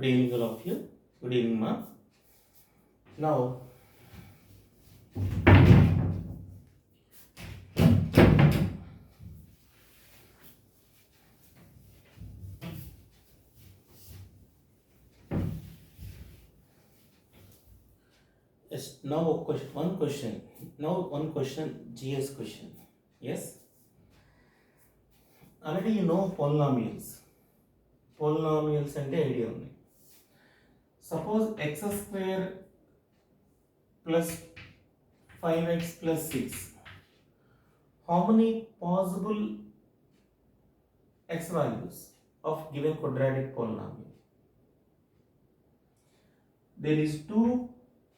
Good evening, all of you. Good evening, ma. Now, yes, now one question. Now one question, GS question. Yes. Already you know polynomials. Polynomials and idea only. Suppose x square plus 5x plus 6. How many possible x values of given quadratic polynomial? There is two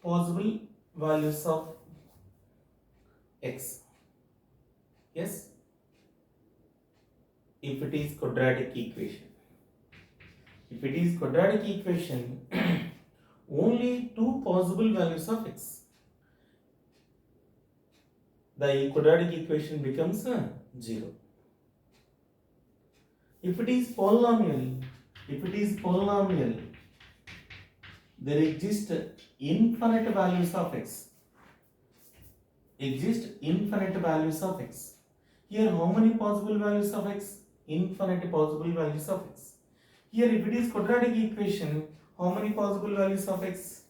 possible values of x. Yes, if it is quadratic equation. If it is quadratic equation, only two possible values of x. The quadratic equation becomes 0. If it is polynomial, there exist infinite values of x. Here, how many possible values of x? Infinite possible values of x. Here, if it is quadratic equation, how many possible values of x?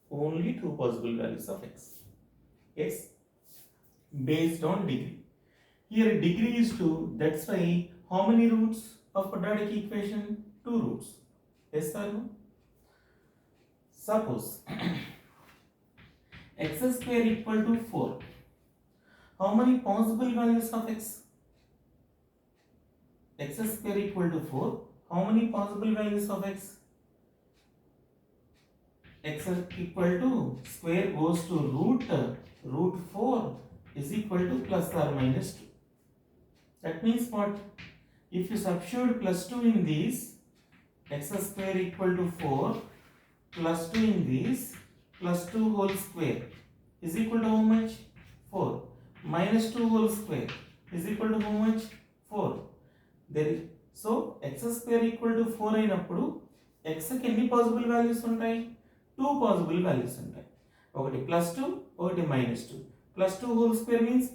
Only two possible values of x. Yes, based on degree. Here, degree is 2. That's why how many roots of quadratic equation? 2 roots. Yes or no? Suppose x square equal to 4. How many possible values of x? X square equal to 4. How many possible values of x? X equal to square goes to root 4 is equal to plus or minus 2. That means what? If you substitute plus 2 in these, x square equal to 4 plus 2 in these, plus 2 whole square is equal to how much? 4. Minus 2 whole square is equal to how much? 4. So x square equal to 4 అయినప్పుడు x కి ఎన్ని possible values ఉంటాయి? 2 possible values ఉంటాయి. ఒకటి plus 2, ఒకటి minus 2. Plus 2 whole square means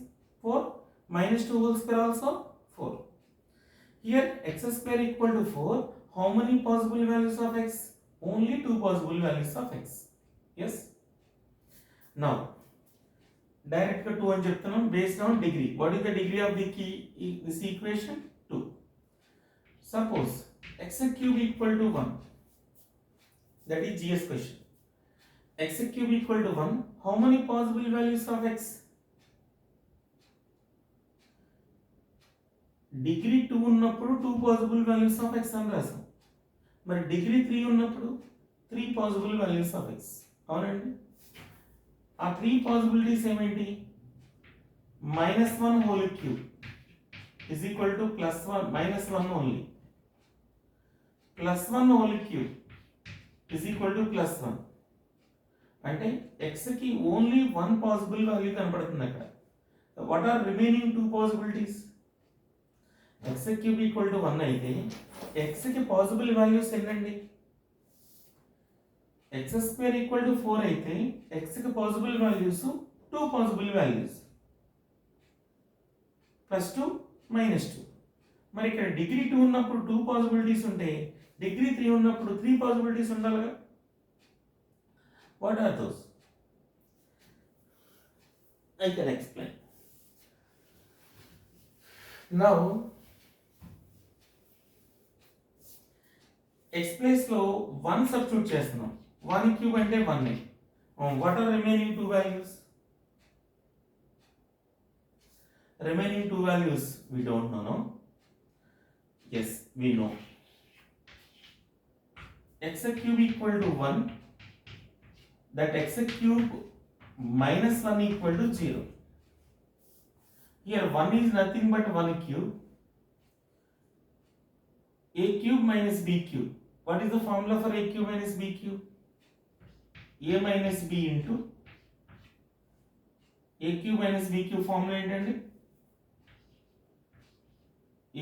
4, minus 2 whole square also 4. Here x square equal to 4. How many possible values of x? Only two possible values of x. Yes. Now, direct 2 అని చెప్తున్నాం based on degree. What is the degree of this equation? 2. Suppose x cube equal to 1. That is GS question. X cube equal to 1. How many possible values of x? Degree 2 ఉన్నప్పుడు 2 possible values of x అని రాసాం. మరి degree 3 ఉన్నప్పుడు 3 possible values of x. అవునండి. ఆ 3 possibilities ఏమేంటి? -1 whole cube is equal to -1 only. +1 whole cube is equal to +1. అంటే x కి only 1 possible value కనపడుతుంది అక్కడ. What are remaining 2 possibilities? x cube equal to 1 అయితే x కి పాసిబుల్ వాల్యూస్ ఎన్నండి? x square equal to 4 అయితే x కి possible values 2 possible values +2 -2. మరి ఇక్కడ డిగ్రీ 2 ఉన్నప్పుడు 2 పాసిబిలిటీస్ ఉంటాయి, డిగ్రీ 3 ఉన్నప్పుడు 3 పాసిబిలిటీస్ ఉండాలిగా. What are those? I can explain. Now, x place లో 1 సబ్స్టిట్యూట్ చేస్తున్నాం. 1 క్యూబ్ అంటే 1. What are remaining 2 values? Remaining 2 values we don't know, no? Yes, we know. X cube equal to 1. That x cube minus 1 equal to 0. Here 1 is nothing but 1 cube. A cube minus b cube. What is the formula for a cube minus b cube? A minus b into a cube minus b cube formula ఏంటండి?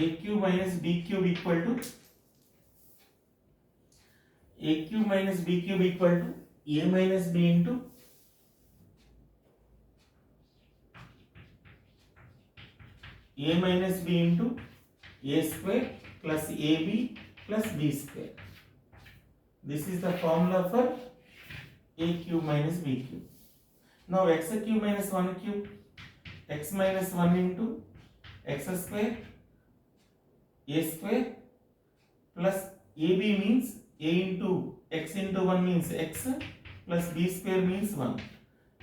a cube minus b cube equal to a cube minus b cube equal to a minus b into a minus b into a square plus ab plus b square. This is the formula for a cube minus b cube. Now x cube minus 1 cube, x minus 1 into x square, a square plus ab means a into x into 1 means x plus b square means 1.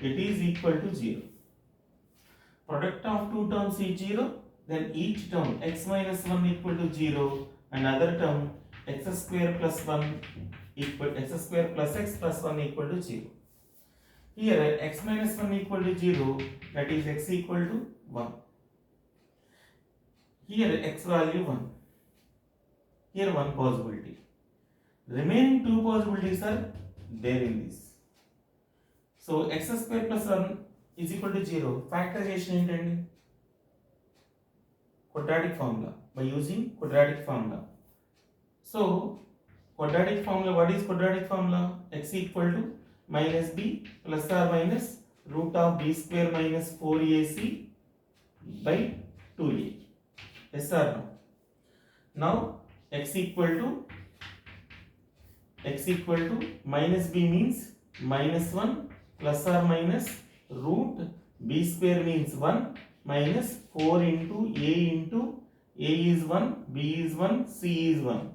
It is equal to 0. Product of two terms is 0, then each term x minus 1 equal to 0 and other term x square plus 1 equal x square plus x plus 1 equal to 0. Here x minus 1 equal to 0, that is x equal to 1. Here x value 1. Here one possibility. Remaining two possibilities are there in this. So x square plus 1 is equal to 0. Factorization ఏంటండి? Quadratic formula. By using quadratic formula. So quadratic formula, what is quadratic formula? X equal to minus b plus or minus root of b square minus 4ac by 2a. Yes or no? Now x equal to minus b means minus 1 plus or minus root b square means 1 minus 4 into a is 1, b is 1, c is 1.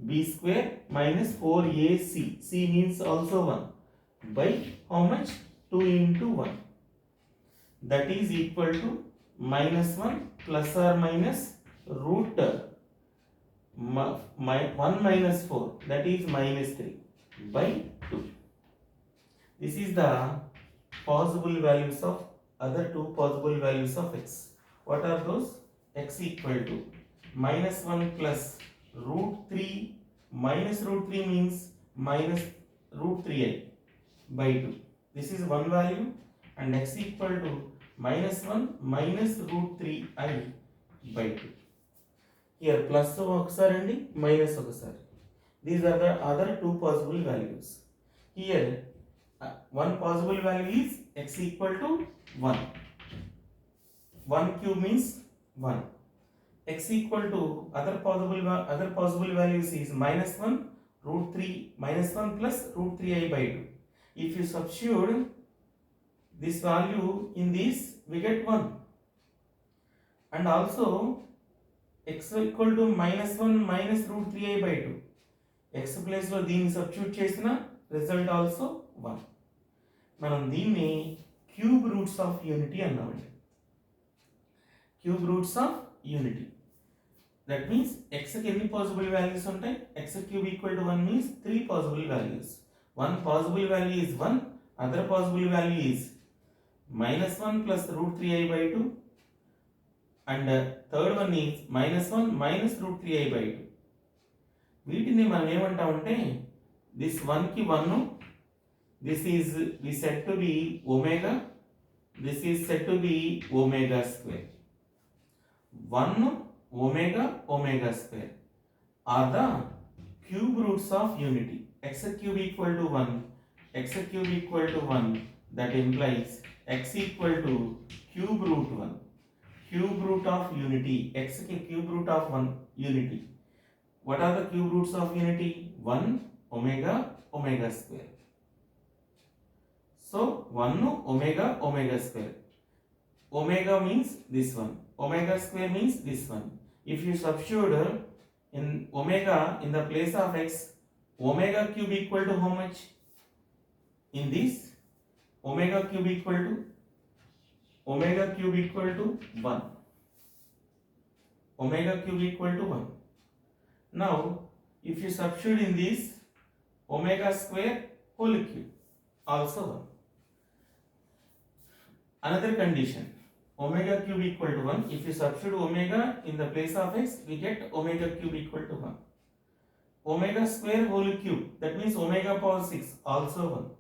b square minus 4ac, c means also 1 by how much? 2 into 1. That is equal to minus 1 plus or minus root 1 minus 4, that is minus 3 by 2. This is the possible values of other two possible values of x. What are those? X equal to minus 1 plus root 3 minus root 3 means minus root 3i by 2. This is one value, and x equal to minus 1 minus root 3i by 2. Here plus ఒకసారి అండి, minus ఒకసారి. These are the other two possible values. Here one possible value is x equal to 1. 1 cube means 1. X equal to other possible values is minus 1 root 3 minus 1 plus root 3i by 2. If you substitute this value in this, we get 1. And also x equal to minus 1 minus root 3i by 2. x place లో దీన్ని substitute చేసిన result also 1. మనం దీన్ని cube roots of unity అన్నామండి. Cube roots of unity. That means ఎక్స్కి ఎన్ని possible values ఉంటాయి? X cube equal to 1 means 3 possible values. One possible value is 1, other possible value is minus 1 plus root 3i by 2, and third one is minus 1 minus root 3i by 2. వీటిని మనం ఏమంటామంటే, this 1 కి 1, this is we said to be omega, this is said to be omega square. 1 omega omega square are the cube roots of unity. X cube equal to 1, x cube equal to 1, that implies x equal to cube root 1, cube root of unity. X cube root of 1 unity. What are the cube roots of unity? 1 omega omega square. So 1 omega omega square. Omega means this one, omega square means this one. If you substitute in omega in the place of x, omega cube equal to how much? In this, omega cube equal to 1. Omega cube equal to 1. Now if you substitute in this, omega square whole cube also 1. Another condition, omega cube equal to 1. If you substitute omega in the place of x, we get omega cube equal to 1. Omega square whole cube, that means omega power 6 also 1.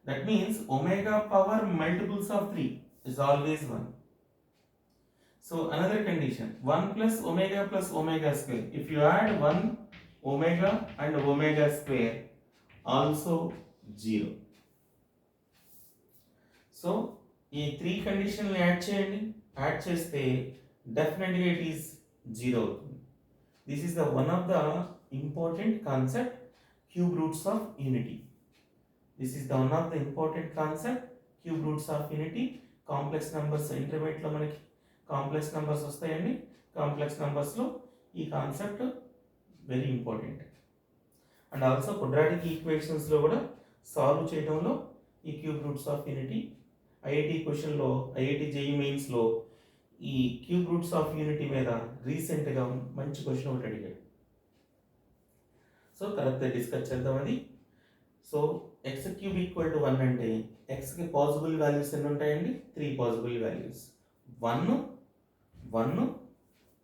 That means omega power multiples of 3 is always 1. So another condition, 1 plus omega square. If you add 1 omega and omega square also 0. So ఈ 3 కండిషన్లు add చేయండి. Add చేస్తే డెఫినెట్గా it is 0 అవుతుంది. This is the one of the important concept cube roots of unity. This is the one of the important concept cube roots of unity. Complex numbers ఇంటర్మీడియట్లో మనకి complex numbers వస్తాయండి. కాంప్లెక్స్ నెంబర్స్లో ఈ concept very important. And also quadratic ఈక్వేషన్స్లో కూడా solve చేయడంలో ఈ cube roots of unity IIT క్వశ్చన్లో ఐఐటి జేఈ మెయిన్స్లో ఈ క్యూబ్ రూట్స్ ఆఫ్ యూనిటీ మీద రీసెంట్గా మంచి క్వశ్చన్ ఒకటి అడిగాడు. సో తర్వాత డిస్కస్ చేద్దాం అది. So X cube equal to 1 అంటే ఎక్స్కి పాసిబుల్ వాల్యూస్ ఎన్ని ఉంటాయండి? 3 possible values. 1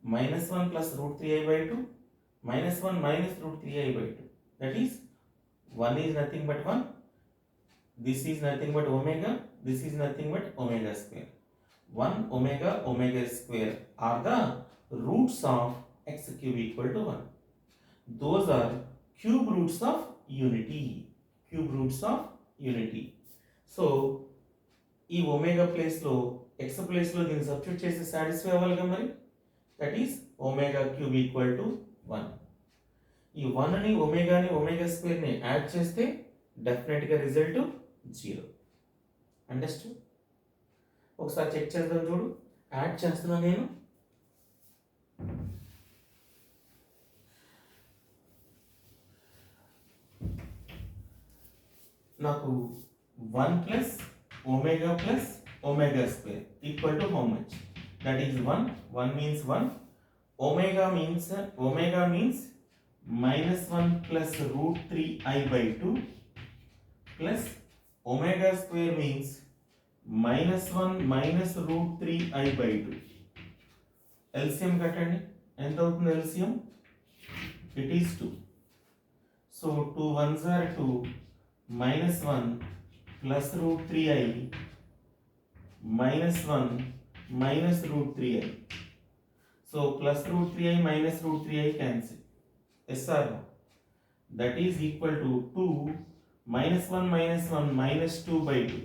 -1 plus root 3i/2 -1 minus root 3i/2. That is 1 is nothing but 1. This is nothing but omega. This is nothing but omega square. 1 omega omega square are the roots of x cube equal to 1. Those are cube roots of unity. Cube roots of unity. So ఈ omega place లో x place లో దీన్ని substitute చేసి satisfy అవ్వాలిగా మరి. That is omega cube equal to 1. ఈ 1ని ఒమేగాని omega స్క్వేర్ని add చేస్తే డెఫినెట్గా రిజల్ట్ 0. అండర్స్టాండ్? ఒకసారి చెక్ చేద్దాం చూడు. యాడ్ చేస్తున్నా నేను. నాకు 1 plus omega square equal to how much? That is 1. 1 means 1. omega means -1 plus root 3i/2 plus omega square means -1 minus root 3i/2. LCM కట్టండి. ఎంత అవుతుంది LCM? It is 2. So 2 1s are 2, -1 plus root 3i -1 minus root 3i. So plus root 3i minus root 3i cancel. Yes or no? That is equal to 2 -1 minus 2/2.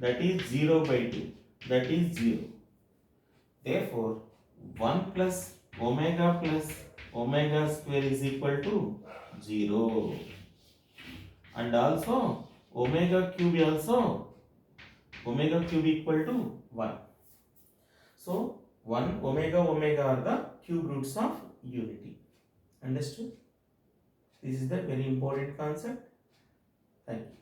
That is 0/2. That is 0. Therefore 1 plus omega square is equal to 0. And also omega cube equal to 1. So 1 omega are the cube roots of unity. Understood? This is the very important concept. Thank you.